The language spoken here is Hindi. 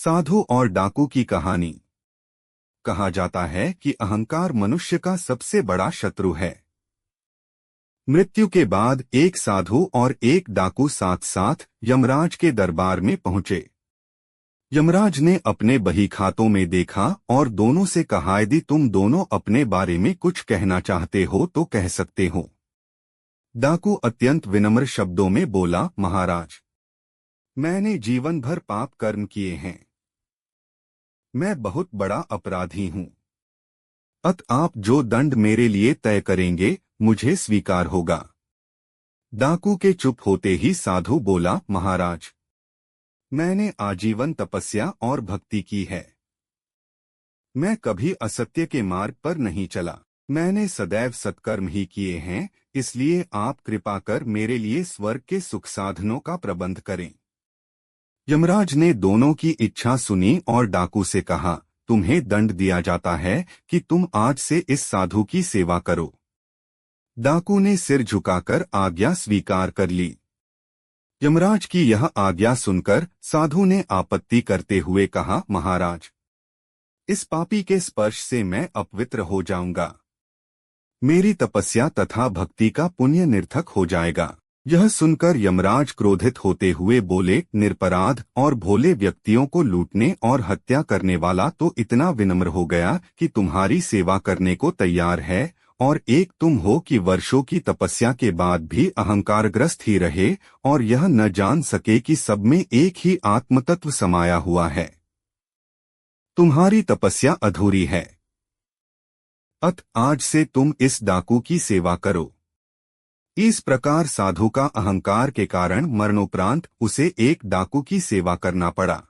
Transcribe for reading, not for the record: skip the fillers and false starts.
साधु और डाकू की कहानी। कहा जाता है कि अहंकार मनुष्य का सबसे बड़ा शत्रु है। मृत्यु के बाद एक साधु और एक डाकू साथ साथ यमराज के दरबार में पहुंचे। यमराज ने अपने बही खातों में देखा और दोनों से कहा, यदि तुम दोनों अपने बारे में कुछ कहना चाहते हो तो कह सकते हो। डाकू अत्यंत विनम्र शब्दों में बोला, महाराज, मैंने जीवन भर पाप कर्म किए हैं। मैं बहुत बड़ा अपराधी हूँ। आप जो दंड मेरे लिए तय करेंगे मुझे स्वीकार होगा। डाकू के चुप होते ही साधु बोला, महाराज, मैंने आजीवन तपस्या और भक्ति की है। मैं कभी असत्य के मार्ग पर नहीं चला। मैंने सदैव सत्कर्म ही किए हैं, इसलिए आप कृपा कर मेरे लिए स्वर्ग के सुख साधनों का प्रबंध करें। यमराज ने दोनों की इच्छा सुनी और डाकू से कहा, तुम्हें दंड दिया जाता है कि तुम आज से इस साधु की सेवा करो। डाकू ने सिर झुकाकर आज्ञा स्वीकार कर ली। यमराज की यह आज्ञा सुनकर साधु ने आपत्ति करते हुए कहा, महाराज, इस पापी के स्पर्श से मैं अपवित्र हो जाऊंगा। मेरी तपस्या तथा भक्ति का पुण्य निरर्थक हो जाएगा। यह सुनकर यमराज क्रोधित होते हुए बोले, निरपराध और भोले व्यक्तियों को लूटने और हत्या करने वाला तो इतना विनम्र हो गया कि तुम्हारी सेवा करने को तैयार है, और एक तुम हो कि वर्षों की तपस्या के बाद भी अहंकारग्रस्त ही रहे और यह न जान सके कि सब में एक ही आत्मतत्व समाया हुआ है। तुम्हारी तपस्या अधूरी है। आज से तुम इस डाकू की सेवा करो। इस प्रकार साधु का अहंकार के कारण मरणोपरांत उसे एक डाकू की सेवा करना पड़ा।